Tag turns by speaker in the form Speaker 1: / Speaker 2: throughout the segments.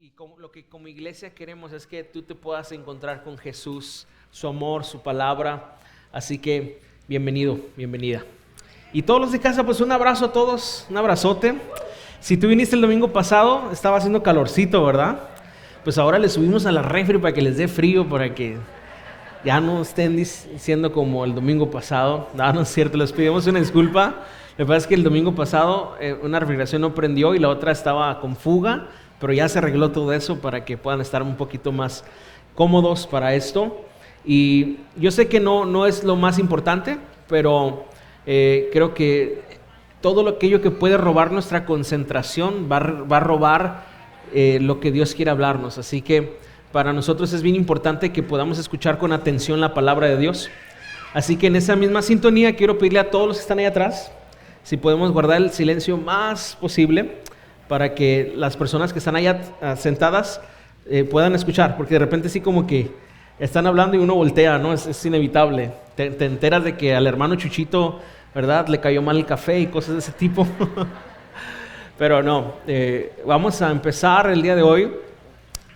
Speaker 1: Y lo que como iglesia queremos es que tú te puedas encontrar con Jesús, su amor, su palabra. Así que bienvenido, bienvenida. Y todos los de casa, pues un abrazo a todos, un abrazote. Si tú viniste el domingo pasado, estaba haciendo calorcito, ¿verdad? Pues ahora le subimos a la refri para que les dé frío, para que ya no estén diciendo como el domingo pasado. No es cierto, les pedimos una disculpa. Lo que pasa es que el domingo pasado una refrigeración no prendió y la otra estaba con fuga, pero ya se arregló todo eso para que puedan estar un poquito más cómodos para esto. Y yo sé que no es lo más importante, pero creo que todo aquello que puede robar nuestra concentración va a robar lo que Dios quiere hablarnos. Así que para nosotros es bien importante que podamos escuchar con atención la palabra de Dios. Así que en esa misma sintonía quiero pedirle a todos los que están ahí atrás, si podemos guardar el silencio más posible para que las personas que están allá sentadas puedan escuchar, porque de repente sí como que están hablando y uno voltea, ¿no? Es inevitable. Te enteras de que al hermano Chuchito, ¿verdad?, le cayó mal el café y cosas de ese tipo. Pero no, vamos a empezar el día de hoy,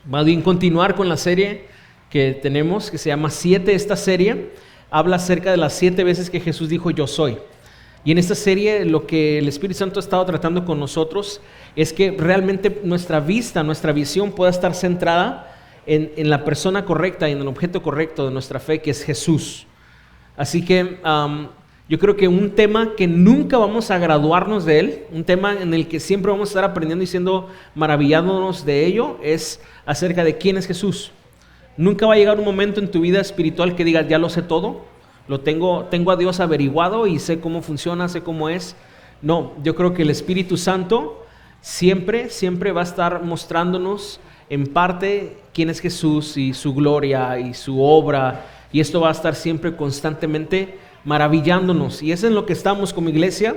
Speaker 1: más bien continuar con la serie que tenemos, que se llama 7. Esta serie habla acerca de las 7 veces que Jesús dijo yo soy. Y en esta serie lo que el Espíritu Santo ha estado tratando con nosotros es que realmente nuestra vista, nuestra visión pueda estar centrada en la persona correcta y en el objeto correcto de nuestra fe, que es Jesús. Así que yo creo que un tema que nunca vamos a graduarnos de él, un tema en el que siempre vamos a estar aprendiendo y siendo maravillándonos de ello, es acerca de quién es Jesús. Nunca va a llegar un momento en tu vida espiritual que digas, ya lo sé todo, tengo a Dios averiguado y sé cómo funciona, sé cómo es. No, yo creo que el Espíritu Santo siempre va a estar mostrándonos en parte quién es Jesús y su gloria y su obra, y esto va a estar siempre constantemente maravillándonos, y eso es en lo que estamos como iglesia.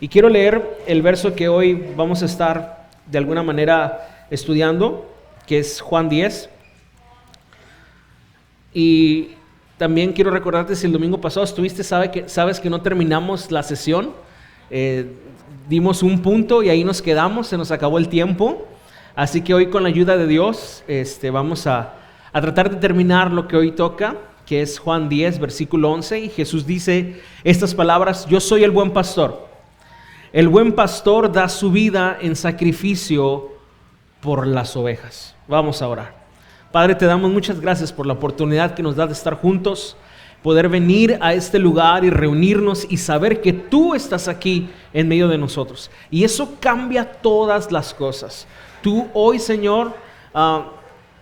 Speaker 1: Y quiero leer el verso que hoy vamos a estar de alguna manera estudiando, que es Juan 10. Y también quiero recordarte, si el domingo pasado estuviste, sabes que no terminamos la sesión, dimos un punto y ahí nos quedamos, se nos acabó el tiempo. Así que hoy, con la ayuda de Dios, vamos a tratar de terminar lo que hoy toca, que es Juan 10, versículo 11, y Jesús dice estas palabras: yo soy el buen pastor. El buen pastor da su vida en sacrificio por las ovejas. Vamos a orar. Padre, te damos muchas gracias por la oportunidad que nos das de estar juntos, poder venir a este lugar y reunirnos y saber que tú estás aquí en medio de nosotros. Y eso cambia todas las cosas. Tú hoy, Señor,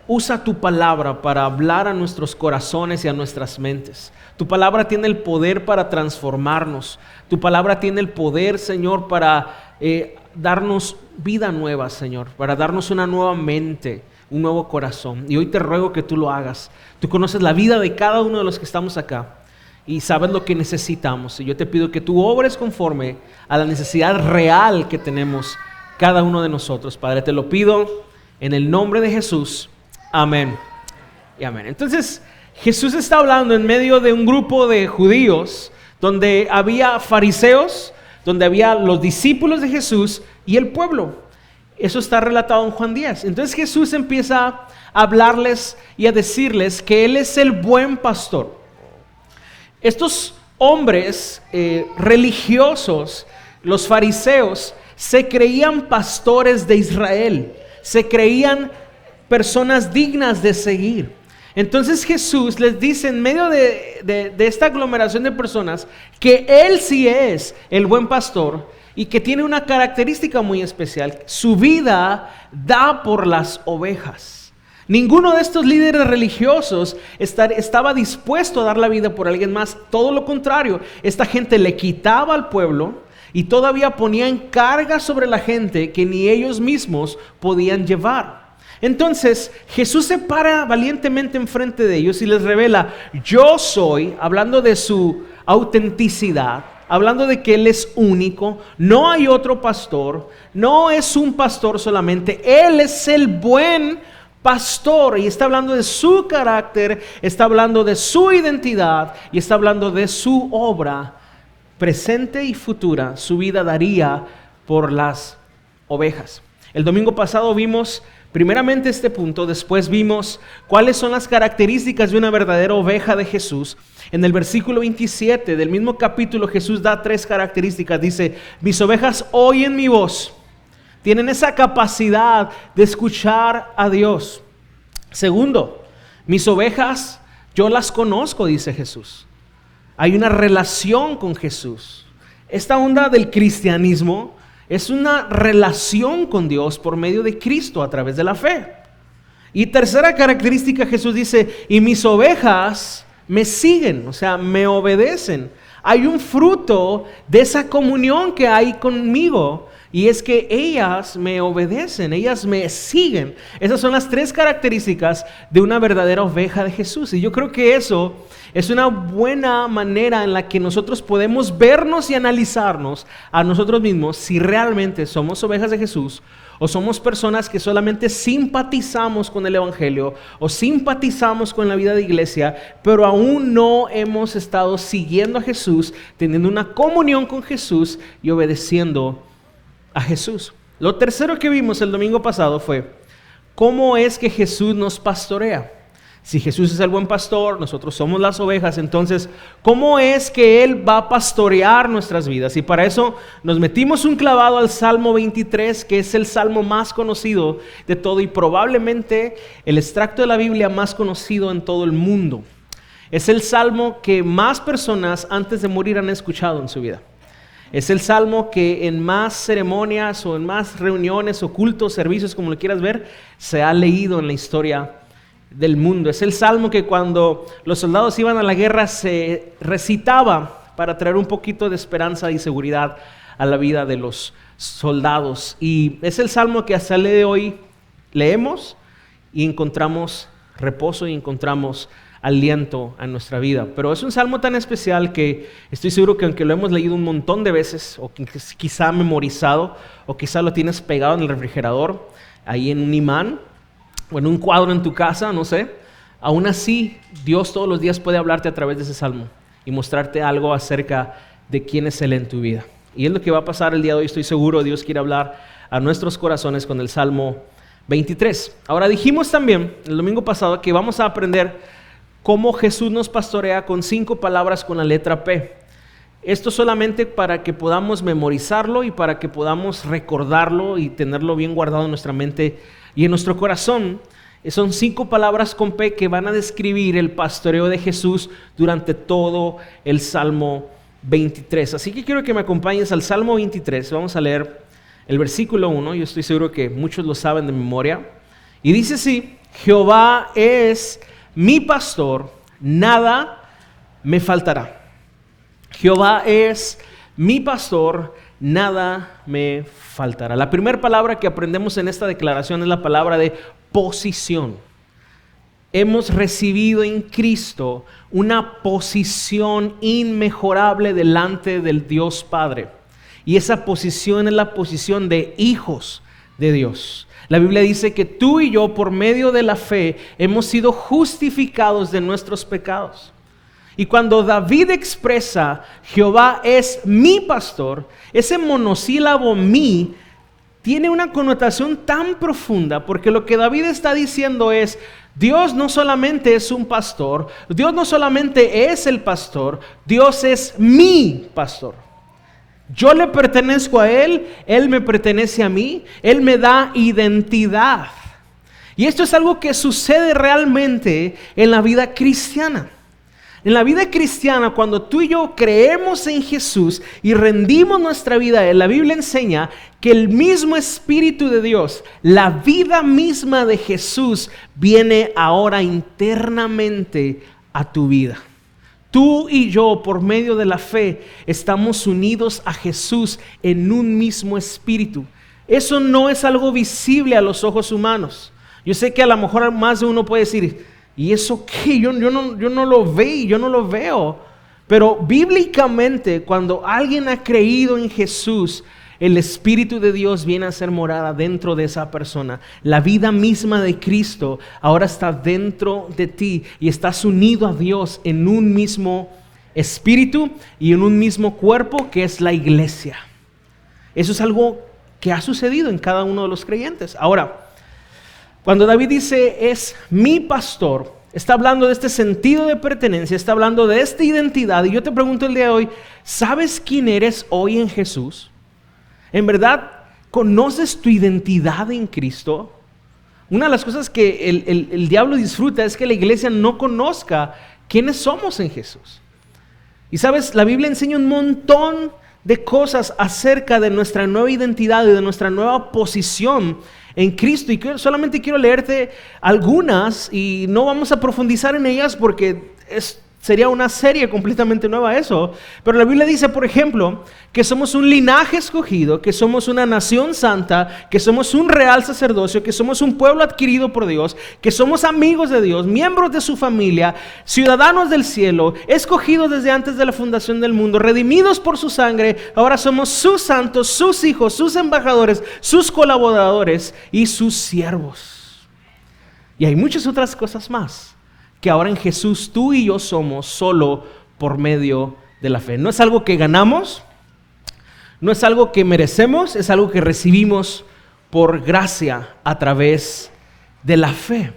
Speaker 1: usa tu palabra para hablar a nuestros corazones y a nuestras mentes. Tu palabra tiene el poder para transformarnos. Tu palabra tiene el poder, Señor, para darnos vida nueva, Señor, para darnos una nueva mente, un nuevo corazón. Y hoy te ruego que tú lo hagas. Tú conoces la vida de cada uno de los que estamos acá y sabes lo que necesitamos. Y yo te pido que tú obres conforme a la necesidad real que tenemos cada uno de nosotros. Padre, te lo pido en el nombre de Jesús. Amén y amén. Entonces, Jesús está hablando en medio de un grupo de judíos donde había fariseos, donde había los discípulos de Jesús y el pueblo. Eso está relatado en Juan 10. Entonces Jesús empieza a hablarles y a decirles que Él es el buen pastor. Estos hombres religiosos, los fariseos, se creían pastores de Israel, se creían personas dignas de seguir. Entonces Jesús les dice en medio de esta aglomeración de personas que Él sí es el buen pastor y que tiene una característica muy especial: su vida da por las ovejas. Ninguno de estos líderes religiosos estaba dispuesto a dar la vida por alguien más. Todo lo contrario, esta gente le quitaba al pueblo y todavía ponían cargas sobre la gente que ni ellos mismos podían llevar. Entonces Jesús se para valientemente enfrente de ellos y les revela: yo soy, hablando de su autenticidad, hablando de que Él es único, no hay otro pastor, no es un pastor solamente, Él es el buen pastor, y está hablando de su carácter, está hablando de su identidad y está hablando de su obra presente y futura. Su vida daría por las ovejas. El domingo pasado vimos primeramente este punto, después vimos cuáles son las características de una verdadera oveja de Jesús. En el versículo 27 del mismo capítulo Jesús da 3 características. Dice, mis ovejas oyen mi voz. Tienen esa capacidad de escuchar a Dios. Segundo, mis ovejas yo las conozco, dice Jesús. Hay una relación con Jesús. Esta onda del cristianismo es una relación con Dios por medio de Cristo a través de la fe. Y tercera característica, Jesús dice, y mis ovejas me siguen, o sea, me obedecen. Hay un fruto de esa comunión que hay conmigo, y es que ellas me obedecen, ellas me siguen. Esas son las 3 características de una verdadera oveja de Jesús. Y yo creo que eso es una buena manera en la que nosotros podemos vernos y analizarnos a nosotros mismos si realmente somos ovejas de Jesús o somos personas que solamente simpatizamos con el Evangelio o simpatizamos con la vida de iglesia, pero aún no hemos estado siguiendo a Jesús, teniendo una comunión con Jesús y obedeciendo a Jesús. Lo tercero que vimos el domingo pasado fue cómo es que Jesús nos pastorea. Si Jesús es el buen pastor, nosotros somos las ovejas, entonces, ¿cómo es que Él va a pastorear nuestras vidas? Y para eso nos metimos un clavado al Salmo 23, que es el salmo más conocido de todo y probablemente el extracto de la Biblia más conocido en todo el mundo. Es el salmo que más personas antes de morir han escuchado en su vida. Es el salmo que en más ceremonias o en más reuniones o cultos, servicios, como lo quieras ver, se ha leído en la historia del mundo. Es el salmo que cuando los soldados iban a la guerra se recitaba para traer un poquito de esperanza y seguridad a la vida de los soldados. Y es el salmo que hasta el día de hoy leemos y encontramos reposo y encontramos aliento a nuestra vida. Pero es un salmo tan especial que estoy seguro que aunque lo hemos leído un montón de veces, o quizá memorizado, o quizá lo tienes pegado en el refrigerador, ahí en un imán, o en un cuadro en tu casa, no sé, aún así Dios todos los días puede hablarte a través de ese salmo y mostrarte algo acerca de quién es Él en tu vida. Y es lo que va a pasar el día de hoy, estoy seguro. Dios quiere hablar a nuestros corazones con el Salmo 23. Ahora dijimos también el domingo pasado que vamos a aprender cómo Jesús nos pastorea con 5 palabras con la letra P. Esto solamente para que podamos memorizarlo y para que podamos recordarlo y tenerlo bien guardado en nuestra mente y en nuestro corazón. Son 5 palabras con P que van a describir el pastoreo de Jesús durante todo el Salmo 23. Así que quiero que me acompañes al Salmo 23. Vamos a leer el versículo 1. Yo estoy seguro que muchos lo saben de memoria. Y dice así: Jehová es mi pastor, nada me faltará. Jehová es mi pastor, nada me faltará. La primera palabra que aprendemos en esta declaración es la palabra de posición. Hemos recibido en Cristo una posición inmejorable delante del Dios Padre. Y esa posición es la posición de hijos de Dios. La Biblia dice que tú y yo, por medio de la fe, hemos sido justificados de nuestros pecados. Y cuando David expresa, Jehová es mi pastor, ese monosílabo mi tiene una connotación tan profunda, porque lo que David está diciendo es, Dios no solamente es un pastor, Dios no solamente es el pastor, Dios es mi pastor. Yo le pertenezco a Él, Él me pertenece a mí, Él me da identidad. Y esto es algo que sucede realmente en la vida cristiana. En la vida cristiana, cuando tú y yo creemos en Jesús y rendimos nuestra vida a Él, la Biblia enseña que el mismo Espíritu de Dios, la vida misma de Jesús, viene ahora internamente a tu vida. Tú y yo, por medio de la fe, estamos unidos a Jesús en un mismo espíritu. Eso no es algo visible a los ojos humanos. Yo sé que a lo mejor más de uno puede decir, ¿y eso qué? Yo no lo veo, yo no lo veo. Pero bíblicamente, cuando alguien ha creído en Jesús, el Espíritu de Dios viene a ser morada dentro de esa persona. La vida misma de Cristo ahora está dentro de ti y estás unido a Dios en un mismo espíritu y en un mismo cuerpo que es la iglesia. Eso es algo que ha sucedido en cada uno de los creyentes. Ahora, cuando David dice es mi pastor, está hablando de este sentido de pertenencia, está hablando de esta identidad. Y yo te pregunto el día de hoy, ¿sabes quién eres hoy en Jesús? ¿En verdad conoces tu identidad en Cristo? Una de las cosas que el diablo disfruta es que la iglesia no conozca quiénes somos en Jesús. Y sabes, la Biblia enseña un montón de cosas acerca de nuestra nueva identidad y de nuestra nueva posición en Cristo. Y solamente quiero leerte algunas y no vamos a profundizar en ellas porque sería una serie completamente nueva eso. Pero la Biblia dice, por ejemplo, que somos un linaje escogido, que somos una nación santa, que somos un real sacerdocio, que somos un pueblo adquirido por Dios, que somos amigos de Dios, miembros de su familia, ciudadanos del cielo, escogidos desde antes de la fundación del mundo, redimidos por su sangre. Ahora somos sus santos, sus hijos, sus embajadores, sus colaboradores y sus siervos. Y hay muchas otras cosas más que ahora en Jesús tú y yo somos solo por medio de la fe. No es algo que ganamos, no es algo que merecemos, es algo que recibimos por gracia a través de la fe.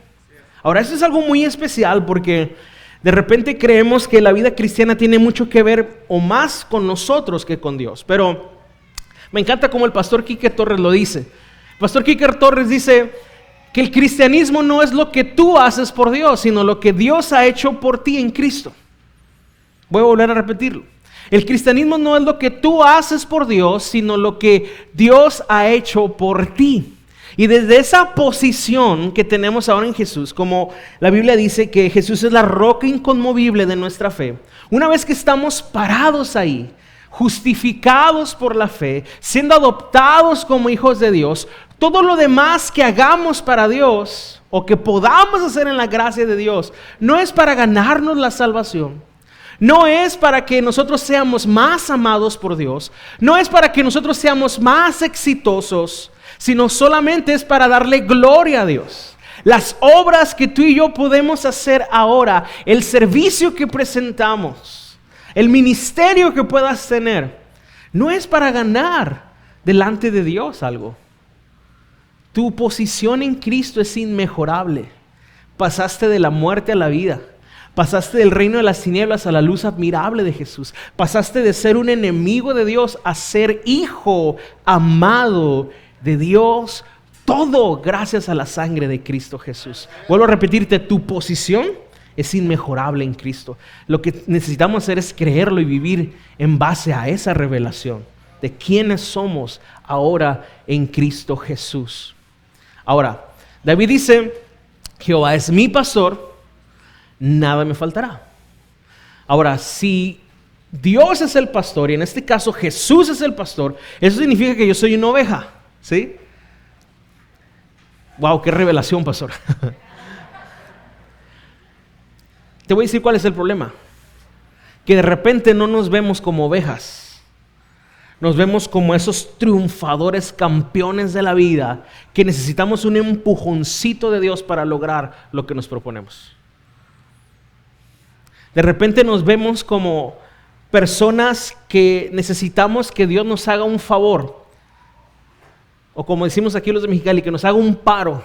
Speaker 1: Ahora, esto es algo muy especial porque de repente creemos que la vida cristiana tiene mucho que ver o más con nosotros que con Dios. Pero me encanta como el pastor Quique Torres lo dice. El pastor Quique Torres dice que el cristianismo no es lo que tú haces por Dios, sino lo que Dios ha hecho por ti en Cristo. Voy a volver a repetirlo. El cristianismo no es lo que tú haces por Dios, sino lo que Dios ha hecho por ti. Y desde esa posición que tenemos ahora en Jesús, como la Biblia dice que Jesús es la roca inconmovible de nuestra fe, una vez que estamos parados ahí, justificados por la fe, siendo adoptados como hijos de Dios, todo lo demás que hagamos para Dios o que podamos hacer en la gracia de Dios no es para ganarnos la salvación, no es para que nosotros seamos más amados por Dios, no es para que nosotros seamos más exitosos, sino solamente es para darle gloria a Dios. Las obras que tú y yo podemos hacer ahora, el servicio que presentamos, el ministerio que puedas tener, no es para ganar delante de Dios algo. Tu posición en Cristo es inmejorable. Pasaste de la muerte a la vida. Pasaste del reino de las tinieblas a la luz admirable de Jesús. Pasaste de ser un enemigo de Dios a ser hijo amado de Dios. Todo gracias a la sangre de Cristo Jesús. Vuelvo a repetirte, tu posición es inmejorable en Cristo. Lo que necesitamos hacer es creerlo y vivir en base a esa revelación de quiénes somos ahora en Cristo Jesús. Ahora, David dice, Jehová es mi pastor, nada me faltará. Ahora, si Dios es el pastor, y en este caso Jesús es el pastor, eso significa que yo soy una oveja, ¿sí? Wow, qué revelación, pastor. Te voy a decir cuál es el problema. Que de repente no nos vemos como ovejas. Nos vemos como esos triunfadores campeones de la vida que necesitamos un empujoncito de Dios para lograr lo que nos proponemos. De repente nos vemos como personas que necesitamos que Dios nos haga un favor. O como decimos aquí los de Mexicali, que nos haga un paro.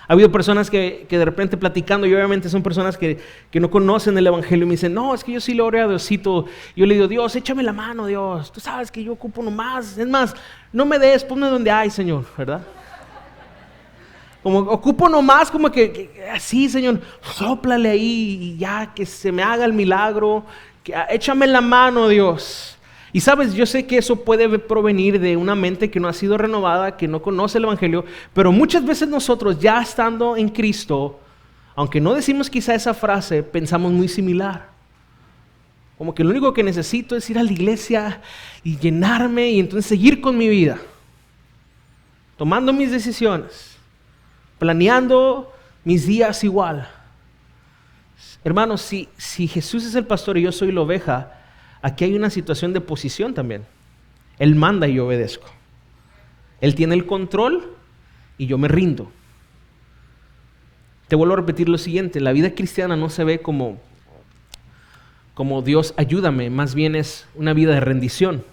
Speaker 1: Ha habido personas que de repente platicando, y obviamente son personas que no conocen el evangelio, y me dicen, no, es que yo sí lo oré a Diosito. Yo le digo, Dios, échame la mano, Dios. Tú sabes que yo ocupo nomás. Es más, no me des, ponme donde hay, Señor, ¿verdad? Como ocupo nomás, como que así, Señor, sóplale ahí y ya que se me haga el milagro. Échame la mano, Dios. Y sabes, yo sé que eso puede provenir de una mente que no ha sido renovada, que no conoce el evangelio, pero muchas veces nosotros ya estando en Cristo, aunque no decimos quizá esa frase, pensamos muy similar. Como que lo único que necesito es ir a la iglesia y llenarme y entonces seguir con mi vida, tomando mis decisiones, planeando mis días igual. Hermanos, si Jesús es el pastor y yo soy la oveja, aquí hay una situación de posición también. Él manda y yo obedezco. Él tiene el control y yo me rindo. Te vuelvo a repetir lo siguiente, la vida cristiana no se ve como Dios ayúdame, más bien es una vida de rendición.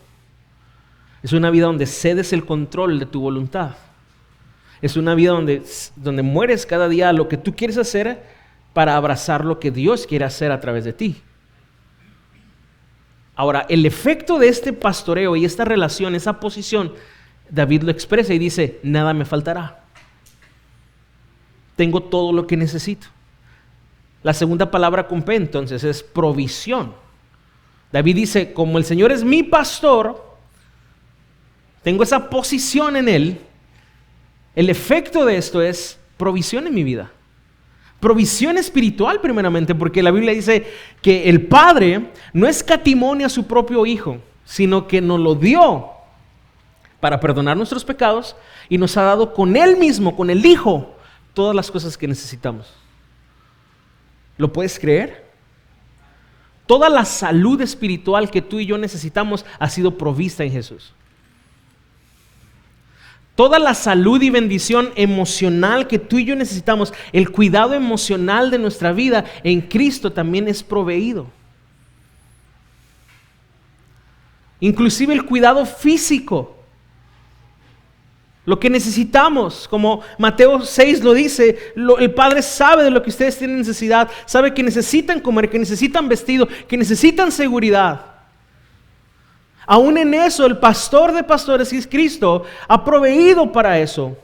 Speaker 1: Es una vida donde cedes el control de tu voluntad. Es una vida donde mueres cada día a lo que tú quieres hacer para abrazar lo que Dios quiere hacer a través de ti. Ahora, el efecto de este pastoreo y esta relación, esa posición, David lo expresa y dice, nada me faltará. Tengo todo lo que necesito. La segunda palabra con P entonces es provisión. David dice, como el Señor es mi pastor, tengo esa posición en Él. El efecto de esto es provisión en mi vida. Provisión espiritual primeramente, porque la Biblia dice que el Padre no escatimó a su propio Hijo, sino que nos lo dio para perdonar nuestros pecados y nos ha dado con Él mismo, con el Hijo, todas las cosas que necesitamos. ¿Lo puedes creer? Toda la salud espiritual que tú y yo necesitamos ha sido provista en Jesús. Toda la salud y bendición emocional que tú y yo necesitamos, el cuidado emocional de nuestra vida en Cristo también es proveído. Inclusive el cuidado físico. Lo que necesitamos, como Mateo 6 lo dice, el Padre sabe de lo que ustedes tienen necesidad, sabe que necesitan comer, que necesitan vestido, que necesitan seguridad. Aún en eso, el pastor de pastores, que es Cristo, ha proveído para eso.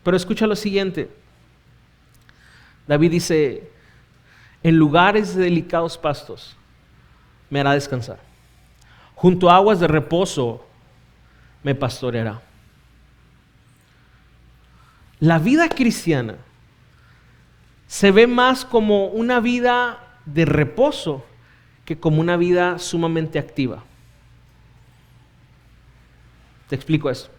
Speaker 1: Pero escucha lo siguiente. David dice, en lugares de delicados pastos me hará descansar. Junto a aguas de reposo me pastoreará. La vida cristiana se ve más como una vida de reposo que como una vida sumamente activa. Te explico esto.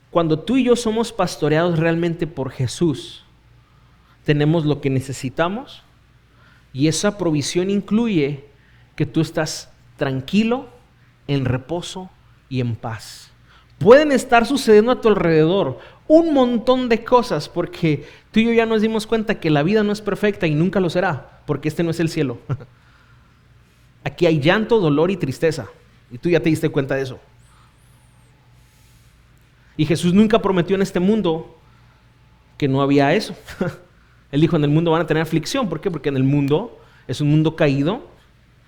Speaker 1: Cuando tú y yo somos pastoreados realmente por Jesús, tenemos lo que necesitamos y esa provisión incluye que tú estás tranquilo, en reposo y en paz. Pueden estar sucediendo a tu alrededor un montón de cosas porque tú y yo ya nos dimos cuenta que la vida no es perfecta y nunca lo será, porque este no es el cielo. Aquí hay llanto, dolor y tristeza y tú ya te diste cuenta de eso. Y Jesús nunca prometió en este mundo que no había eso. Él dijo, en el mundo van a tener aflicción. ¿Por qué? Porque en el mundo es un mundo caído,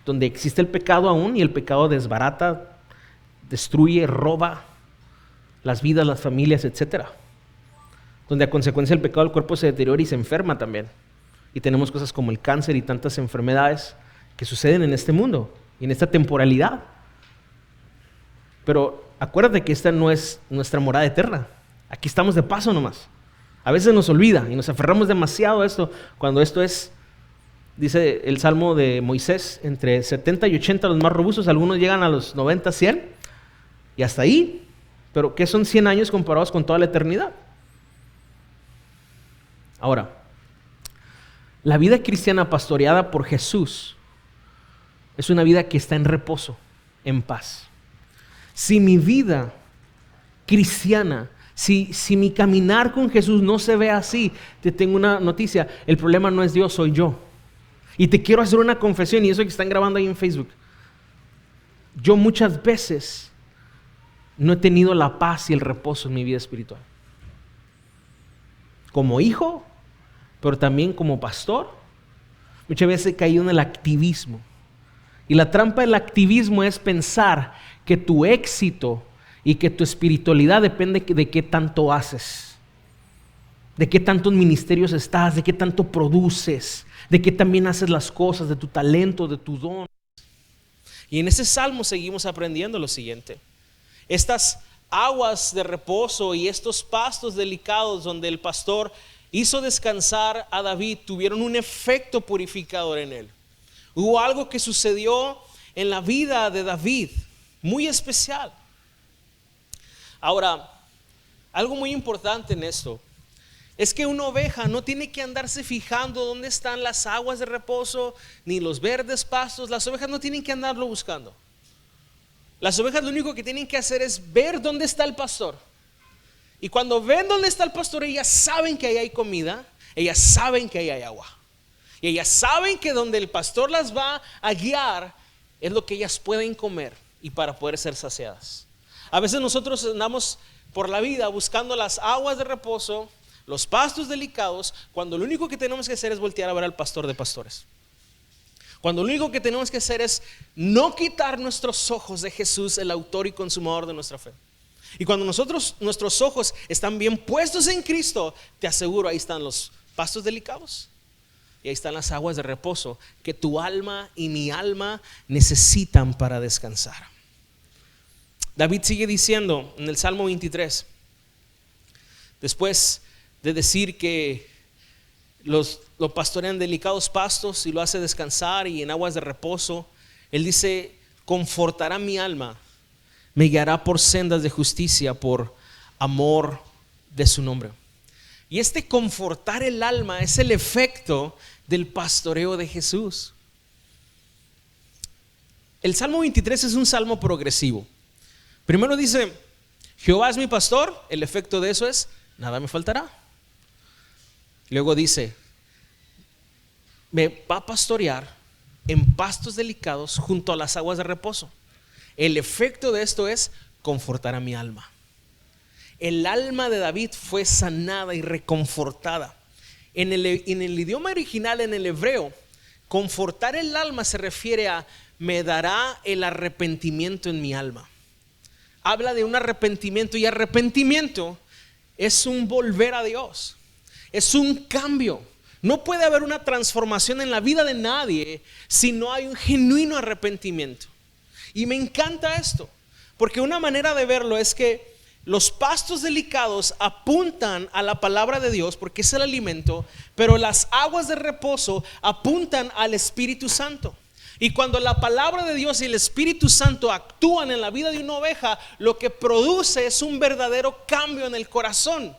Speaker 1: donde existe el pecado aún, y el pecado desbarata, destruye, roba las vidas, las familias, etc. Donde a consecuencia del pecado el cuerpo se deteriora y se enferma también. Y tenemos cosas como el cáncer y tantas enfermedades que suceden en este mundo y en esta temporalidad. Pero acuérdate que esta no es nuestra morada eterna. Aquí estamos de paso nomás. A veces nos olvida y nos aferramos demasiado a esto, cuando esto es, dice el Salmo de Moisés, entre 70 y 80 los más robustos, algunos llegan a los 90, 100 y hasta ahí. Pero ¿qué son 100 años comparados con toda la eternidad? Ahora, la vida cristiana pastoreada por Jesús es una vida que está en reposo, en paz. Si mi vida cristiana, si mi caminar con Jesús no se ve así, te tengo una noticia, el problema no es Dios, soy yo. Y te quiero hacer una confesión, y eso que están grabando ahí en Facebook. Yo muchas veces no he tenido la paz y el reposo en mi vida espiritual. Como hijo, pero también como pastor, muchas veces he caído en el activismo. Y la trampa del activismo es pensar que tu éxito y que tu espiritualidad depende de qué tanto haces, de qué tantos ministerios estás, de qué tanto produces, de qué también haces las cosas, de tu talento, de tu don. Y en ese salmo seguimos aprendiendo lo siguiente: estas aguas de reposo y estos pastos delicados donde el pastor hizo descansar a David tuvieron un efecto purificador en él. Hubo algo que sucedió en la vida de David muy especial. Ahora, algo muy importante en esto es que una oveja no tiene que andarse fijando dónde están las aguas de reposo ni los verdes pastos. Las ovejas no tienen que andarlo buscando. Las ovejas lo único que tienen que hacer es ver dónde está el pastor. Y cuando ven dónde está el pastor, ellas saben que ahí hay comida, ellas saben que ahí hay agua. Y ellas saben que donde el pastor las va a guiar es lo que ellas pueden comer y para poder ser saciadas. A veces nosotros andamos por la vida buscando las aguas de reposo, los pastos delicados, cuando lo único que tenemos que hacer es voltear a ver al pastor de pastores. Cuando lo único que tenemos que hacer es no quitar nuestros ojos de Jesús, el autor y consumador de nuestra fe. Y cuando nuestros ojos están bien puestos en Cristo, te aseguro, ahí están los pastos delicados y ahí están las aguas de reposo que tu alma y mi alma necesitan para descansar. David sigue diciendo en el Salmo 23, después de decir que lo pastorean delicados pastos y lo hace descansar y en aguas de reposo, él dice: confortará mi alma, me guiará por sendas de justicia por amor de su nombre. Y este confortar el alma es el efecto del pastoreo de Jesús. El Salmo 23 es un salmo progresivo. Primero dice: Jehová es mi pastor. El efecto de eso es: nada me faltará. Luego dice: me va a pastorear en pastos delicados junto a las aguas de reposo. El efecto de esto es confortar a mi alma. El alma de David fue sanada y reconfortada. En el idioma original, en el hebreo, confortar el alma se refiere a: me dará el arrepentimiento en mi alma. Habla de un arrepentimiento, y arrepentimiento es un volver a Dios, es un cambio. No puede haber una transformación en la vida de nadie si no hay un genuino arrepentimiento. Y me encanta esto, porque una manera de verlo es que los pastos delicados apuntan a la palabra de Dios porque es el alimento, pero las aguas de reposo apuntan al Espíritu Santo. Y cuando la palabra de Dios y el Espíritu Santo actúan en la vida de una oveja, lo que produce es un verdadero cambio en el corazón,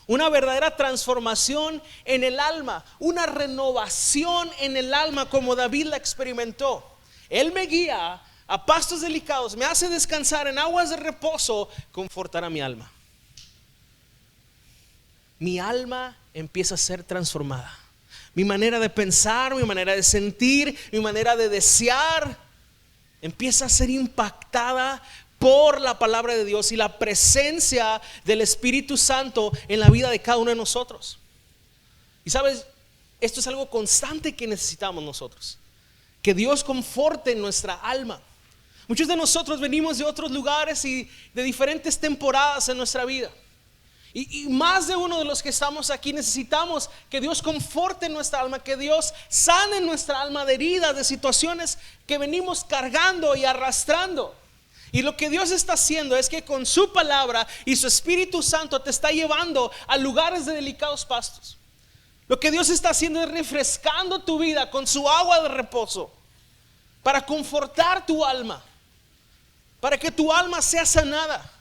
Speaker 1: una verdadera transformación en el alma, una renovación en el alma como David la experimentó. Él me guía a pastos delicados, me hace descansar en aguas de reposo, confortará mi alma. Mi alma empieza a ser transformada. Mi manera de pensar, mi manera de sentir, mi manera de desear empieza a ser impactada por la palabra de Dios y la presencia del Espíritu Santo en la vida de cada uno de nosotros. Y sabes, esto es algo constante que necesitamos nosotros, que Dios conforte nuestra alma. Muchos de nosotros venimos de otros lugares y de diferentes temporadas en nuestra vida. Y más de uno de los que estamos aquí necesitamos que Dios conforte nuestra alma, que Dios sane nuestra alma de heridas, de situaciones que venimos cargando y arrastrando. Y lo que Dios está haciendo es que con su palabra y su Espíritu Santo te está llevando a lugares de delicados pastos. Lo que Dios está haciendo es refrescando tu vida con su agua de reposo para confortar tu alma, para que tu alma sea sanada,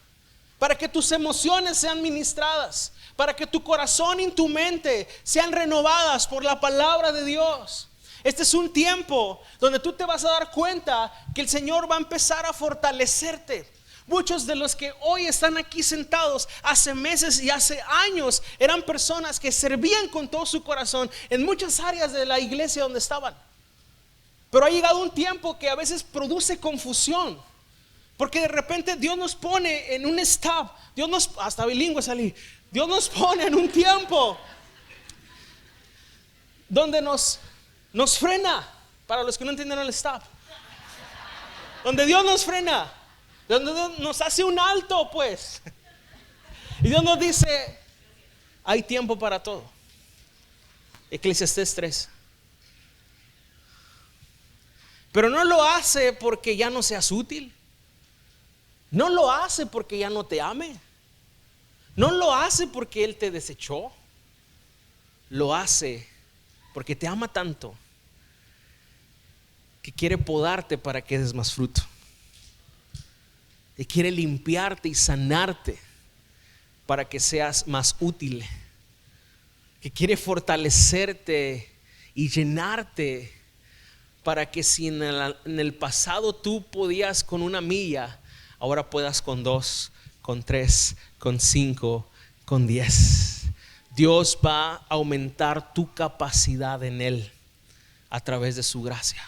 Speaker 1: para que tus emociones sean ministradas, para que tu corazón y tu mente sean renovadas por la palabra de Dios. Este es un tiempo donde tú te vas a dar cuenta que el Señor va a empezar a fortalecerte. Muchos de los que hoy están aquí sentados hace meses y hace años eran personas que servían con todo su corazón en muchas áreas de la iglesia donde estaban. Pero ha llegado un tiempo que a veces produce confusión, porque de repente Dios nos pone en un stop. Hasta bilingüe salí. Dios nos pone en un tiempo donde nos frena. Para los que no entienden el stop, donde Dios nos frena, donde Dios nos hace un alto, pues. Y Dios nos dice: hay tiempo para todo. Eclesiastés 3. Pero no lo hace porque ya no seas útil. No lo hace porque ya no te ame. No lo hace porque Él te desechó. Lo hace porque te ama tanto que quiere podarte para que des más fruto. Que quiere limpiarte y sanarte para que seas más útil. Que quiere fortalecerte y llenarte para que si en el pasado tú podías con 1 milla, ahora puedas con 2, con 3, con 5, con 10. Dios va a aumentar tu capacidad en Él a través de su gracia.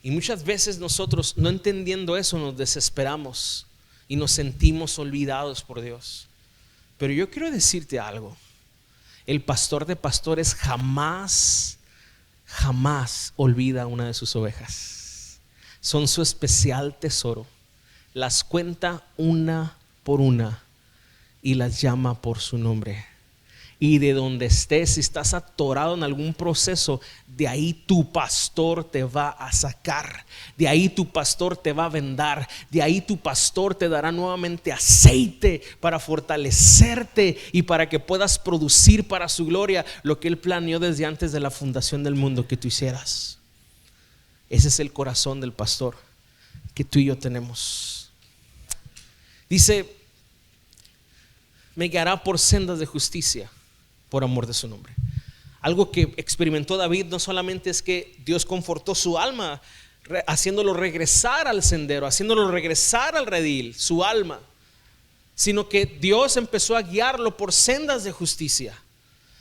Speaker 1: Y muchas veces nosotros, no entendiendo eso, nos desesperamos y nos sentimos olvidados por Dios. Pero yo quiero decirte algo. El pastor de pastores jamás olvida a una de sus ovejas. Son su especial tesoro. Las cuenta una por una y las llama por su nombre. Y de donde estés, si estás atorado en algún proceso, de ahí tu pastor te va a sacar. De ahí tu pastor te va a vendar. De ahí tu pastor te dará nuevamente aceite para fortalecerte y para que puedas producir para su gloria lo que Él planeó desde antes de la fundación del mundo que tú hicieras. Ese es el corazón del pastor que tú y yo tenemos. Dice: me guiará por sendas de justicia por amor de su nombre. Algo que experimentó David no solamente es que Dios confortó su alma, haciéndolo regresar al sendero, haciéndolo regresar al redil, su alma, sino que Dios empezó a guiarlo por sendas de justicia.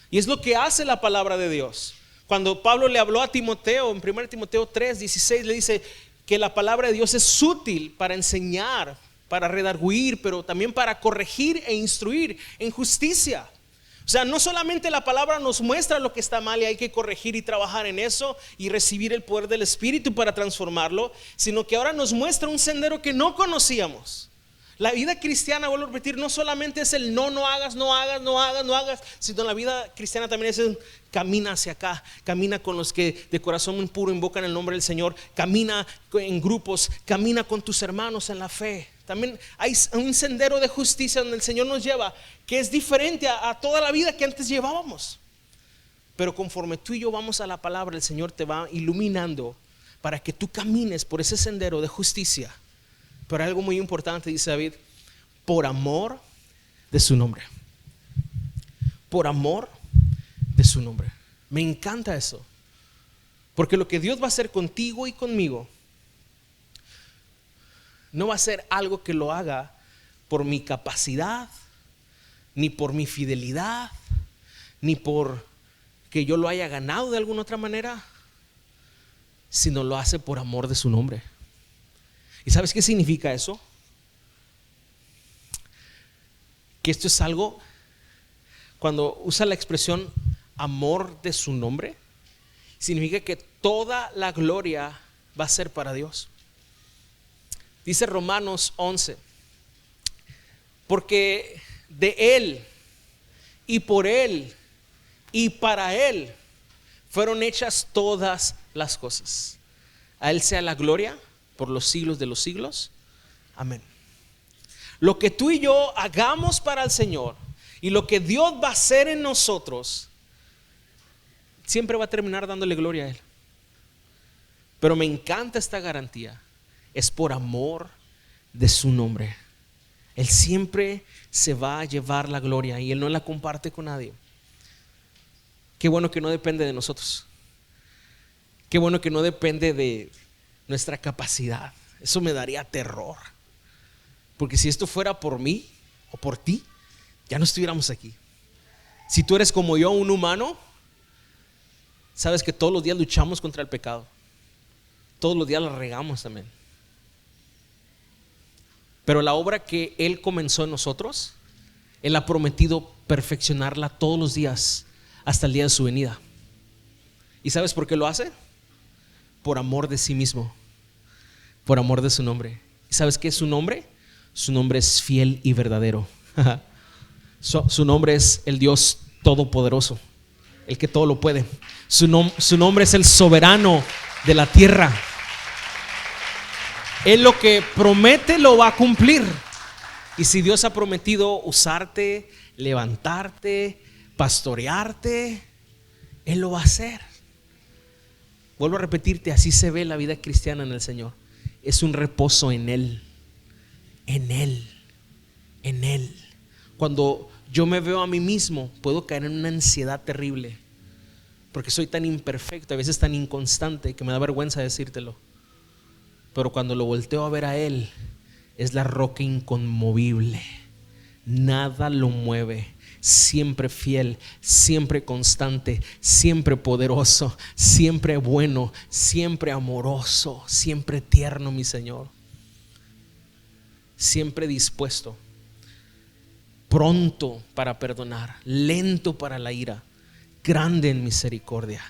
Speaker 1: Y es lo que hace la palabra de Dios. Cuando Pablo le habló a Timoteo en 1 Timoteo 3:16, le dice que la palabra de Dios es útil para enseñar, para redarguir, pero también para corregir e instruir en justicia. O sea, no solamente la palabra nos muestra lo que está mal y hay que corregir y trabajar en eso y recibir el poder del Espíritu para transformarlo, sino que ahora nos muestra un sendero que no conocíamos. La vida cristiana, vuelvo a repetir, no solamente es el no hagas, sino la vida cristiana también es el camina hacia acá, camina con los que de corazón puro invocan el nombre del Señor, camina en grupos, camina con tus hermanos en la fe. También hay un sendero de justicia donde el Señor nos lleva, que es diferente a toda la vida que antes llevábamos. Pero conforme tú y yo vamos a la palabra, el Señor te va iluminando para que tú camines por ese sendero de justicia. Pero algo muy importante, dice David: por amor de su nombre. Por amor de su nombre. Me encanta eso, porque lo que Dios va a hacer contigo y conmigo no va a ser algo que lo haga por mi capacidad, ni por mi fidelidad, ni por que yo lo haya ganado de alguna otra manera, sino lo hace por amor de su nombre. ¿Y sabes qué significa eso? Que esto es algo, cuando usa la expresión amor de su nombre, significa que toda la gloria va a ser para Dios. Dice Romanos 11: porque de Él y por Él y para Él fueron hechas todas las cosas. A Él sea la gloria por los siglos de los siglos. Amén. Lo que tú y yo hagamos para el Señor y lo que Dios va a hacer en nosotros siempre va a terminar dándole gloria a Él. Pero me encanta esta garantía: es por amor de su nombre. Él siempre se va a llevar la gloria y Él no la comparte con nadie. Qué bueno que no depende de nosotros. Qué bueno que no depende de nuestra capacidad. Eso me daría terror, porque si esto fuera por mí o por ti, ya no estuviéramos aquí. Si tú eres como yo, un humano, sabes que todos los días luchamos contra el pecado. Todos los días la regamos también. Pero la obra que Él comenzó en nosotros, Él ha prometido perfeccionarla todos los días hasta el día de su venida. ¿Y sabes por qué lo hace? Por amor de sí mismo, por amor de su nombre. ¿Y sabes qué es su nombre? Su nombre es fiel y verdadero. Su nombre es el Dios todopoderoso, el que todo lo puede. Su nombre es el soberano de la tierra. Él lo que promete lo va a cumplir. Y si Dios ha prometido usarte, levantarte, pastorearte, Él lo va a hacer. Vuelvo a repetirte, así se ve la vida cristiana en el Señor. Es un reposo en Él. En Él. En Él. Cuando yo me veo a mí mismo, puedo caer en una ansiedad terrible, porque soy tan imperfecto, a veces tan inconstante, que me da vergüenza decírtelo. Pero cuando lo volteo a ver a Él, es la roca inconmovible. Nada lo mueve. siempre fiel, siempre constante, siempre poderoso, siempre bueno, siempre amoroso, siempre tierno, mi Señor. Siempre dispuesto, pronto para perdonar, lento para la ira, grande en misericordia.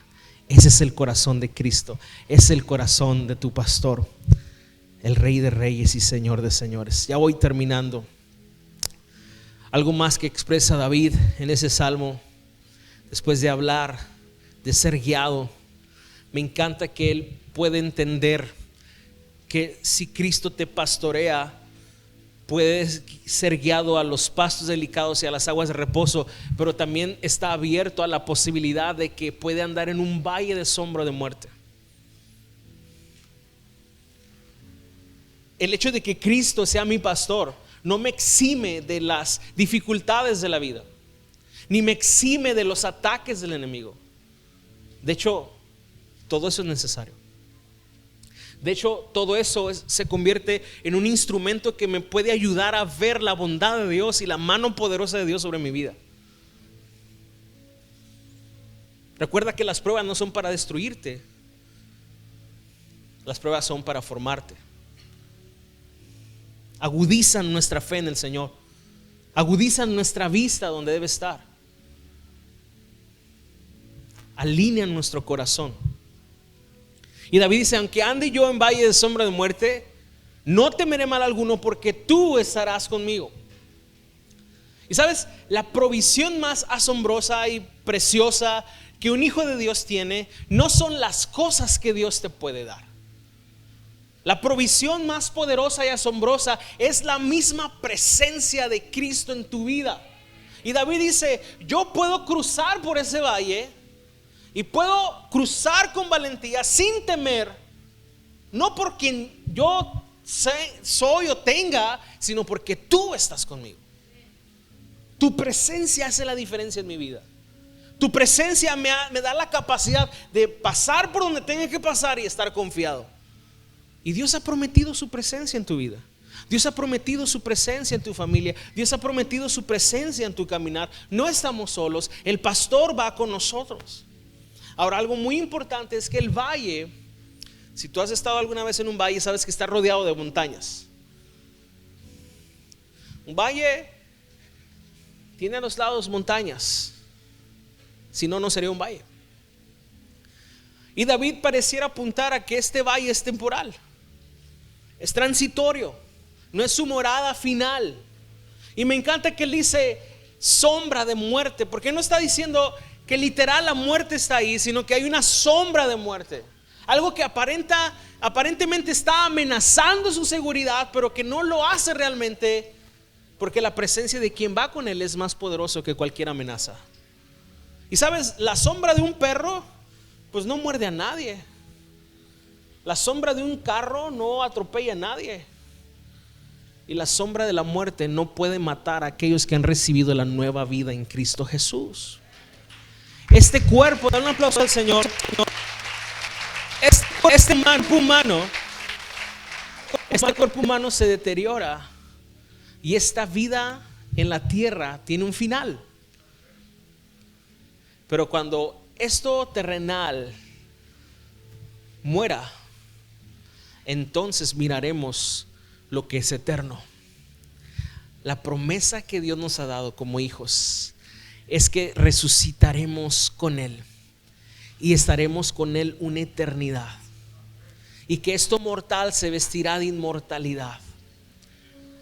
Speaker 1: Ese es el corazón de Cristo, es el corazón de tu pastor, el Rey de Reyes y Señor de Señores. Ya voy terminando. Algo más que expresa David en ese salmo, después de hablar de ser guiado, me encanta que él puede entender que si Cristo te pastorea, puedes ser guiado a los pastos delicados y a las aguas de reposo, pero también está abierto a la posibilidad de que puede andar en un valle de sombra de muerte. El hecho de que Cristo sea mi pastor no me exime de las dificultades de la vida, ni me exime de los ataques del enemigo. De hecho, todo eso es necesario. De hecho, todo eso se convierte en un instrumento que me puede ayudar a ver la bondad de Dios y la mano poderosa de Dios sobre mi vida. Recuerda que las pruebas no son para destruirte, las pruebas son para formarte. Agudizan nuestra fe en el Señor, agudizan nuestra vista donde debe estar, alinean nuestro corazón. Y David dice: aunque ande yo en valle de sombra de muerte, no temeré mal alguno, porque tú estarás conmigo. Y sabes, la provisión más asombrosa y preciosa que un hijo de Dios tiene no son las cosas que Dios te puede dar. La provisión más poderosa y asombrosa es la misma presencia de Cristo en tu vida. Y David dice: yo puedo cruzar por ese valle y puedo cruzar con valentía sin temer, no por quien yo soy o tenga, sino porque tú estás conmigo. Tu presencia hace la diferencia en mi vida. Tu presencia me da la capacidad de pasar por donde tenga que pasar y estar confiado. Y Dios ha prometido su presencia en tu vida. Dios ha prometido su presencia en tu familia. Dios ha prometido su presencia en tu caminar. No estamos solos, el pastor va con nosotros. Ahora, algo muy importante es que el valle, si tú has estado alguna vez en un valle, sabes que está rodeado de montañas. Un valle tiene a los lados montañas, si no, no sería un valle. Y David pareciera apuntar a que este valle es temporal, es transitorio, no es su morada final. Y me encanta que él dice sombra de muerte, porque no está diciendo que literal la muerte está ahí, sino que hay una sombra de muerte, algo que aparentemente está amenazando su seguridad, pero que no lo hace realmente, porque la presencia de quien va con él es más poderoso que cualquier amenaza. Y sabes, la sombra de un perro pues no muerde a nadie. La sombra de un carro no atropella a nadie. Y la sombra de la muerte no puede matar a aquellos que han recibido la nueva vida en Cristo Jesús. Este cuerpo, dale un aplauso al Señor. Este cuerpo humano se deteriora, y esta vida en la tierra tiene un final. Pero cuando esto terrenal muera, entonces miraremos lo que es eterno. La promesa que Dios nos ha dado como hijos es que resucitaremos con Él y estaremos con Él una eternidad, y que esto mortal se vestirá de inmortalidad.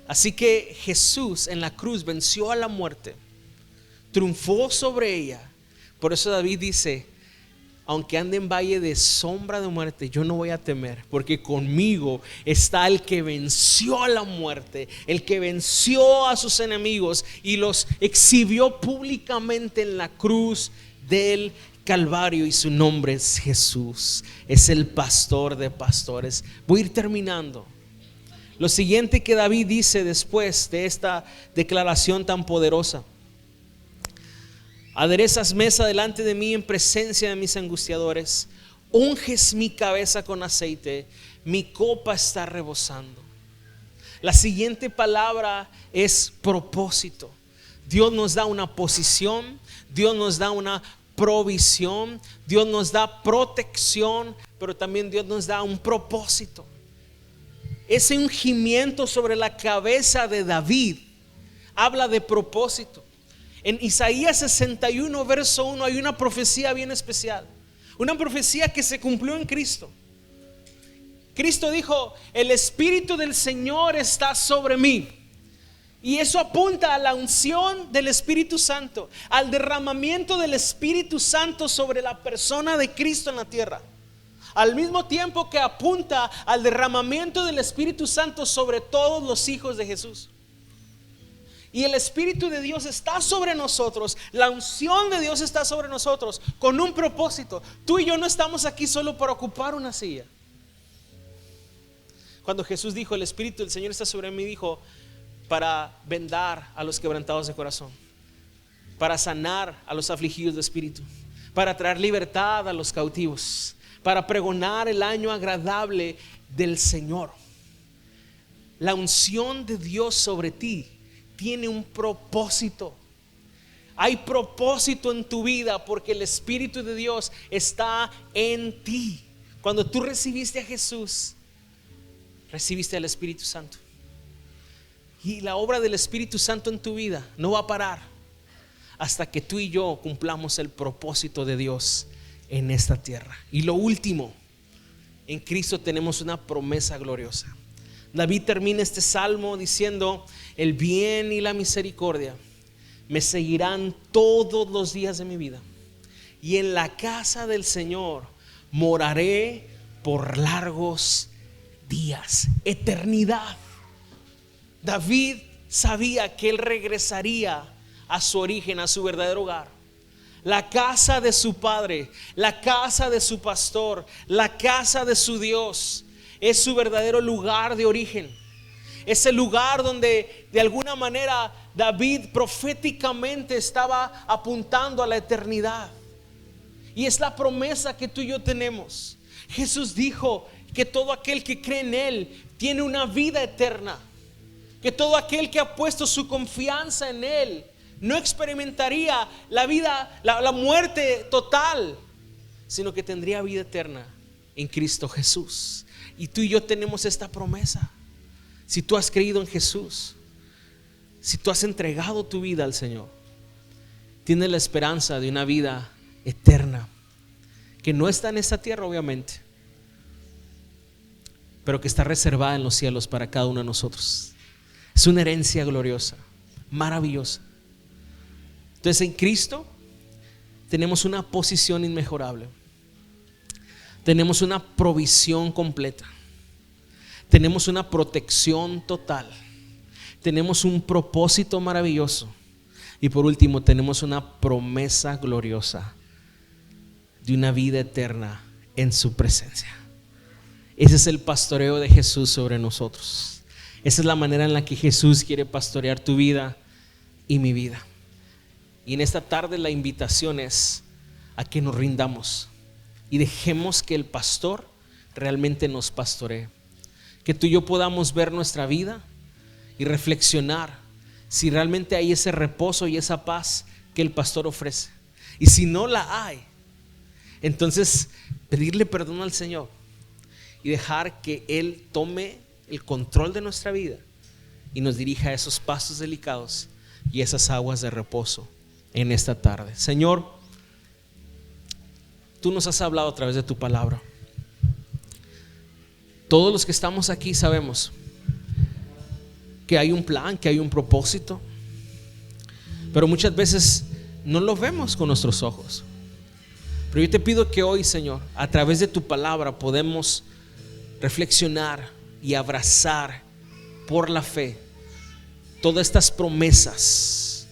Speaker 1: Así que Jesús en la cruz venció a la muerte, triunfó sobre ella. Por eso David dice: aunque ande en valle de sombra de muerte, yo no voy a temer, porque conmigo está el que venció a la muerte, el que venció a sus enemigos y los exhibió públicamente en la cruz del Calvario, y su nombre es Jesús. Es el pastor de pastores. Voy a ir terminando. Lo siguiente que David dice después de esta declaración tan poderosa: aderezas mesa delante de mí en presencia de mis angustiadores, unges mi cabeza con aceite, mi copa está rebosando. La siguiente palabra es propósito. Dios nos da una posición, Dios nos da una provisión, Dios nos da protección, pero también Dios nos da un propósito. Ese ungimiento sobre la cabeza de David habla de propósito. En Isaías 61 verso 1 hay una profecía bien especial, una profecía que se cumplió en Cristo. Cristo dijo: el Espíritu del Señor está sobre mí. Y eso apunta a la unción del Espíritu Santo, al derramamiento del Espíritu Santo sobre la persona de Cristo en la tierra, al mismo tiempo que apunta al derramamiento del Espíritu Santo sobre todos los hijos de Jesús. Y el Espíritu de Dios está sobre nosotros, la unción de Dios está sobre nosotros con un propósito. Tú y yo no estamos aquí solo para ocupar una silla. Cuando Jesús dijo: el Espíritu del Señor está sobre mí, dijo: para vendar a los quebrantados de corazón, para sanar a los afligidos de espíritu, para traer libertad a los cautivos, para pregonar el año agradable del Señor. La unción de Dios sobre ti tiene un propósito. Hay propósito en tu vida porque el Espíritu de Dios está en ti. Cuando tú recibiste a Jesús, recibiste al Espíritu Santo. Y la obra del Espíritu Santo en tu vida no va a parar hasta que tú y yo cumplamos el propósito de Dios en esta tierra. Y lo último, en Cristo tenemos una promesa gloriosa. David termina este salmo diciendo: el bien y la misericordia me seguirán todos los días de mi vida, y en la casa del Señor moraré por largos días, eternidad. David sabía que él regresaría a su origen, a su verdadero hogar, la casa de su padre, la casa de su pastor, la casa de su Dios. Es su verdadero lugar de origen. Es el lugar donde de alguna manera David proféticamente estaba apuntando a la eternidad. Y es la promesa que tú y yo tenemos. Jesús dijo que todo aquel que cree en Él tiene una vida eterna. Que todo aquel que ha puesto su confianza en Él no experimentaría la vida, la muerte total, sino que tendría vida eterna en Cristo Jesús. Y tú y yo tenemos esta promesa. Si tú has creído en Jesús, si tú has entregado tu vida al Señor, tienes la esperanza de una vida eterna, que no está en esta tierra obviamente, pero que está reservada en los cielos para cada uno de nosotros. Es una herencia gloriosa, maravillosa. Entonces en Cristo tenemos una posición inmejorable, tenemos una provisión completa, tenemos una protección total, tenemos un propósito maravilloso y por último tenemos una promesa gloriosa de una vida eterna en su presencia. Ese es el pastoreo de Jesús sobre nosotros. Esa es la manera en la que Jesús quiere pastorear tu vida y mi vida. Y en esta tarde la invitación es a que nos rindamos y dejemos que el pastor realmente nos pastoree. Que tú y yo podamos ver nuestra vida y reflexionar si realmente hay ese reposo y esa paz que el pastor ofrece. Y si no la hay, entonces pedirle perdón al Señor y dejar que Él tome el control de nuestra vida y nos dirija a esos pasos delicados y esas aguas de reposo en esta tarde. Señor, tú nos has hablado a través de tu palabra. Todos los que estamos aquí sabemos que hay un plan, que hay un propósito, pero muchas veces no lo vemos con nuestros ojos. Pero yo te pido que hoy, Señor, a través de tu palabra podemos reflexionar y abrazar por la fe todas estas promesas,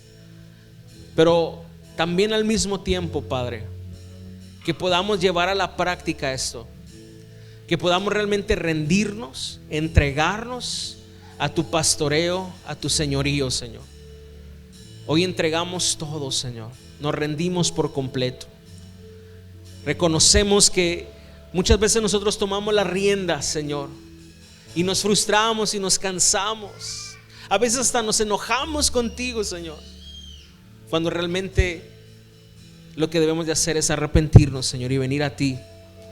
Speaker 1: pero también al mismo tiempo, Padre, que podamos llevar a la práctica esto, que podamos realmente rendirnos, entregarnos a tu pastoreo, a tu señorío, Señor. Hoy entregamos todo, Señor, nos rendimos por completo. Reconocemos que muchas veces nosotros tomamos las riendas, Señor, y nos frustramos y nos cansamos. A veces hasta nos enojamos contigo, Señor. cuando realmente lo que debemos de hacer es arrepentirnos, Señor, y venir a ti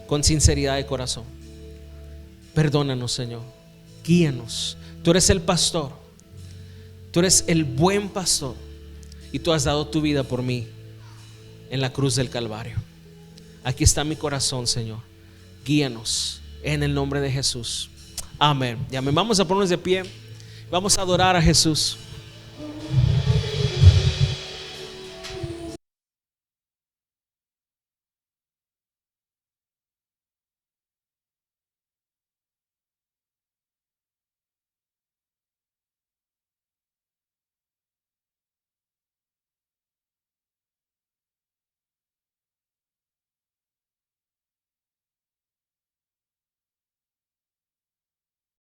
Speaker 1: con sinceridad de corazón. Perdónanos, Señor, guíanos. Tú eres el pastor, tú eres el buen pastor, y tú has dado tu vida por mí en la cruz del Calvario. Aquí está mi corazón, Señor. Guíanos en el nombre de Jesús. Amén. Y amén. Vamos a ponernos de pie. Vamos a adorar a Jesús.